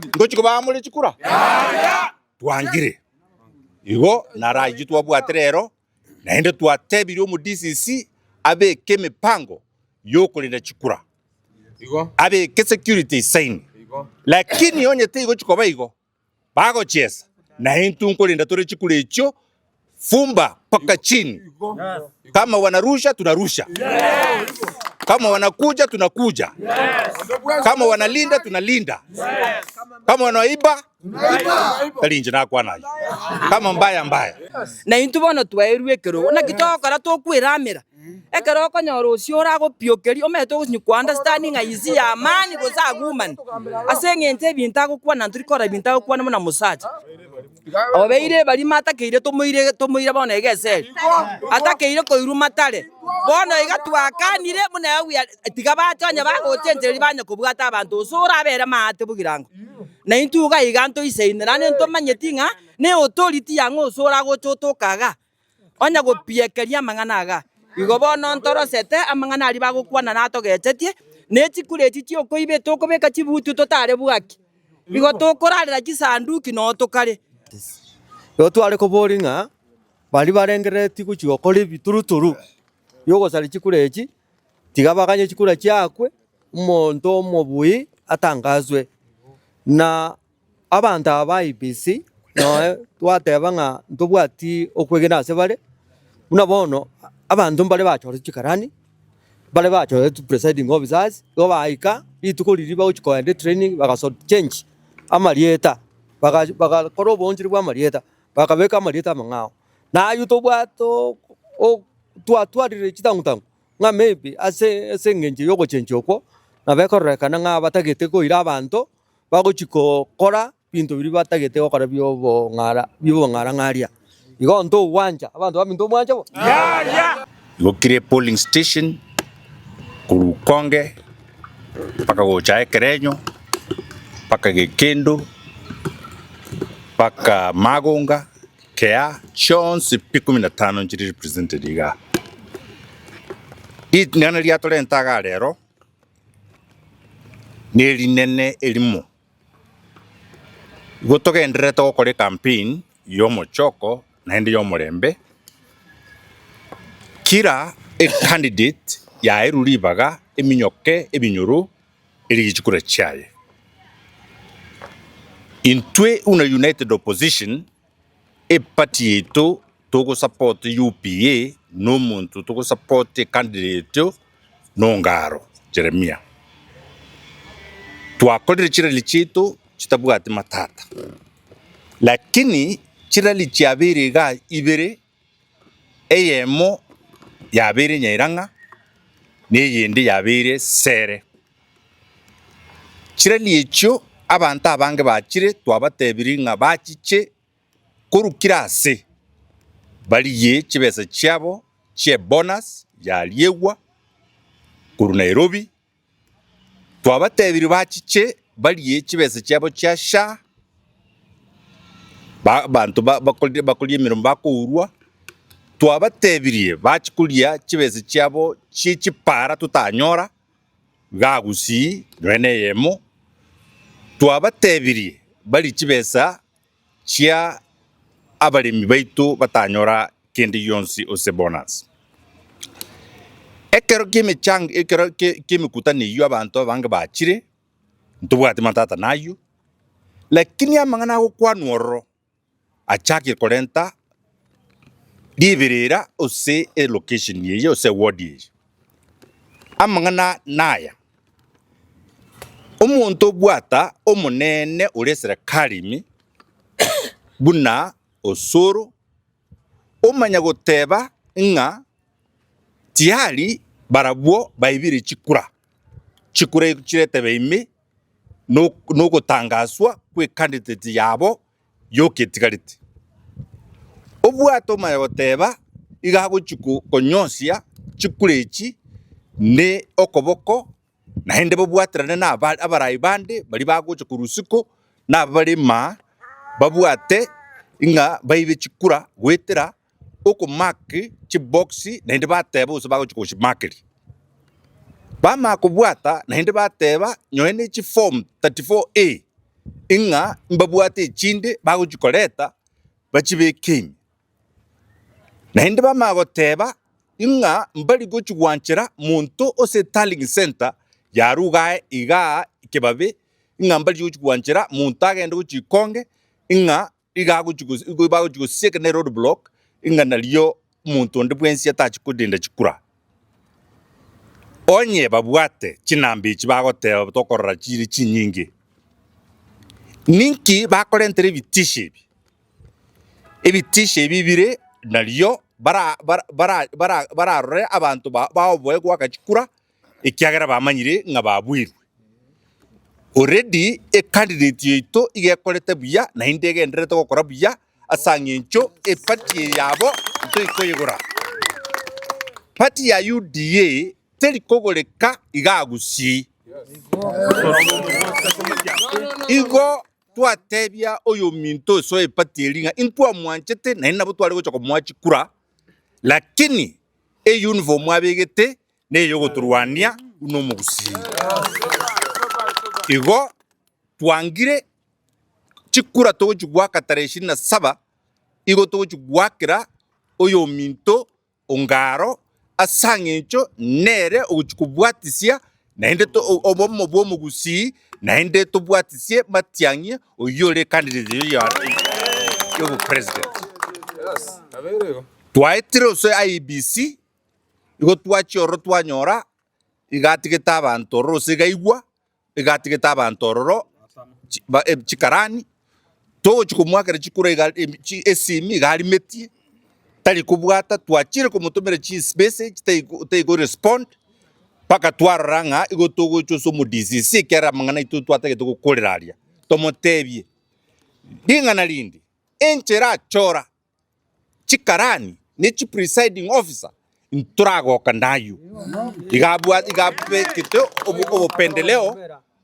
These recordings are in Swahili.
ngochiko bamule chikura twangire igo naraji twabwaterero naende twatebiri omu DCC abeke mipango yokulinda chikura abeke security sign lakini onyete igo chikoba igo bagochesa naintu nkulinda tore chikura echo fumba paka chini. Kama wanarusha tunarusha, kama wanakuja tunakuja, kama wanalinda tunalinda, kama wanaiba talinje nakwa nayo, kama mbaya na intu bono twairwe kero na kitokora tokwiramira ekero konyoro ucio uragopiokeri ometo gunyukwa understanding aizi ya amani gozaguman asengente ebintu agukwana nturikora ebintu agukwana muna musacha obeire bari matakeire tumuire bono egeseri atakeire koiru matare bono igatwakanire muna yawe tiga batonya bagotenteri banya kubwata abantu usura bere mate bugirango na intu ga iganto iseine nane ntomanyeti nga ne authority yango usura gochotokaga onya gopiekeria mang'anaga igo bono ntorosete amang'ana ari bagukwana natogechetie nechikure chichi okoibe tokobeka chibutu totare bwaki igo tokorarira chisanduki no tokare yo tware koboringa bari barengereti guchigokora bituruturu yogo sari chikure echi tigabaganye chikura chiakwe umonto omobui atangazwe na abantu aba IBC no twateba nga ntobwati okwegena ase bare una bono abantu mbale bachore chikarani bale bachore presiding officers go baika itukoliri ba uchikoende training bagaso change amarieta baga koro bonjiri bwa marieta bakabeka marieta mangao na yuto bwato o twatwarire chitangutangu nga maybe ase ngenje yoko change oko na bekorekana nga batagete ko ira abantu bagochiko kora bintu biri batagete okora byobo ngara ngaria igo nto wanja abantu baminto mwanja bo igo kire polling station kurukonge paka gocha Kerenyo paka Gekendo paka Magonga kea chonsi piku 15 njiri represented iga it nana liatole ntaga rero neri nene elimu gotoke ndreto okore campaign yomo choko naende yomorembe kira a candidate ya eruribaga eminyoke ebinyuru erigichikura chaye intwe una united opposition e party yetu togo support UPA no muntu togo support candidate no ngaro Jeremia twakorire chirali chitu chitabwate matata lakini chirali chiabiri ga ibere eyemo yabiri nyairanga neyende yabiri sere chirali echo abantu abange bachire twabatebiri nga bachiche kurukirase bali ye chibesa chiabo che bonus ya liegwa kuru Nairobi twabatebiri bachiche bali ye chibesa chiabo cha sha bantu bakolie mirumba kurwa twabatebirie bachikulia chibesa chiabo chichipara tutanyora gagusi rene yemo twabatebirie bali chibesa chia abalimi baitu batanyora kendi yonsi ose bonus ekero kimi kutani yu abantu abange bachire ntubwate matata nayo lakini amangana gukwanworo achaki korenta liberera ose location ye ose ward ye amangana naya omuntu bwata omunene uresera karimi buna osoro omanya goteba nga tiali barabwo baibiri chikura chirete beime no gutangazwa kwe candidate yabo yoketigarite obwato manya goteba igago chiku konyosia chikurechi ne okoboko na hende bobwaterane na abarai bande bali bagocha kurusiko na bali ma babwate inga baibe chikura gwetera oko mark chiboxi na hende bateba uso bagocha kushmakeri bama kubwata na hende bateba nyoene chi form 34A inga mbabwate chinde baguchikoleta bachibekenya naende bamagoteba inga mbali gochigwanchera muntu ose tallying center yarugae iga kebabe inga mbali gochigwanchera muntu agende gochikonge inga iga gochigosieka ne road block inga nalio muntu ndi bwensi atachikudinda chikura onye babwate chinambi chibagoteba tokorora chiri chinyingi ninki bakorentere ibitishe bibire nalio bararore abantu baoboe gwakachikura ikiagera bamanyire nga babwirwe already a candidate yeito igekorete buya na indege enderete gukora buya asangencho party yabo ntoikoyegora party ya UDA telikogoleka igagusi igo twatebia oyo minto so party elinga intwa mwanchete na inabo twale gochoko mwachikura lakini uniform abegete neyo goturwania uno mugusi igo twangire chikura to chugwaka tarehe 27 igo to chugwakira oyo minto ongaro asangencho nere ochukubwatisia naende to obomo bwo mugusi naende to bwatisie matiangie oyole candidate yo president twaitiro so IBC igo twachoro twanyora igatigeta abantu rose gaigwa igatigeta abantu roro chikarani to chikumwakira chikura esimi galimetie tali kubwata twachire kumutomera chi message taigo respond paka twaranga igo togo choso mu DCC kera mangana itu twatake to kukoleraria tomotebie dingana lindi enchera chora chikarani ne chi presiding officer nturago kandayo igape kito obo pendeleo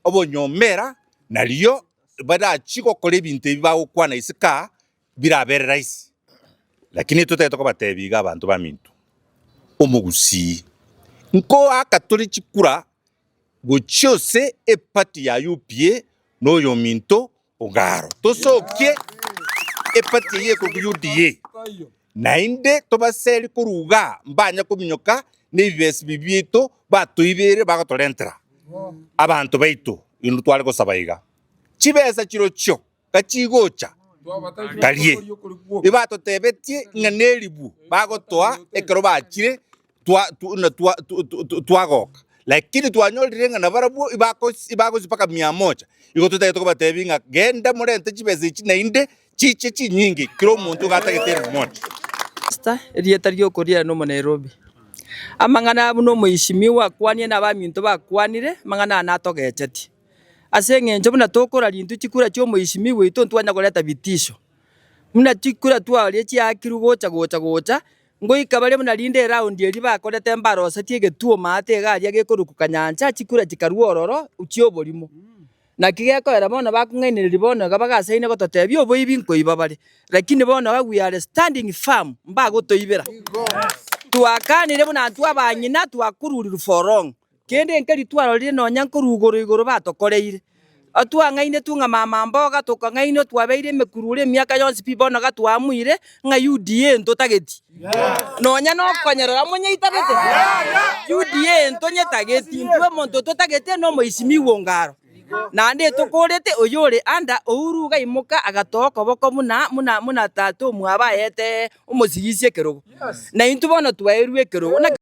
obo nyomera nalio bada chiko kole binte bibago kwana isika birabere rais lakini tutaye toko batebiga abantu bamintu omugusi nko akatoli chikura gochose party ya UPA no yo minto ogaro tosokie party ye ko UDA nainde tobaseli kuruga mbanya kuminyoka ne bibito batuibere bagatolentera abantu baito inu twale ko sabaiga chibesa chirocho kachigocha kalie ibato tebetie nganelibu bagotoa ekero bachire twagoka lakini twanyolirenga na barabu ibako zipaka 100 iko tutayeto batebinga genda murente chibesa ichi nainde chiche chinyingi kiro muntu gatagetera moto rieta ryo koria no Nairobi amangana buno muishimiwa kwanye na baminto bakwanire mangana natogecheti asengenje buna tokora lintu chikura cyo muishimiwa ito ntwanya koleta bitisho muna chikura twali chiakiru gocha ngo ikabale muna linde round eri bakolete mbaro satie getuo mate garia gekoruku kanyanja chikura chikaruororo uchioborimo na kigekorera bona bakungainire bona gabagasaine gototebi obo ibinko ibabare lakini bona we are standing firm mbago toibera twakanire buna twabanyina twakururira forong kende nkari twarorire no nyankurugoro igoro batokoreire atwangaine tunga mama mboga tukangaine twabeire mekurure miaka yonsi pibona gatwamuire nga UDA ntotageti nonya no konyerora munya itabete UDA ntonye tageti ntwe monto totagete no muishimiwo ngaro nande tukorete oyore anda ouruga imuka agatoka boko muna tato mwabayete umusigisie kerogo na intubona twairwe kerogo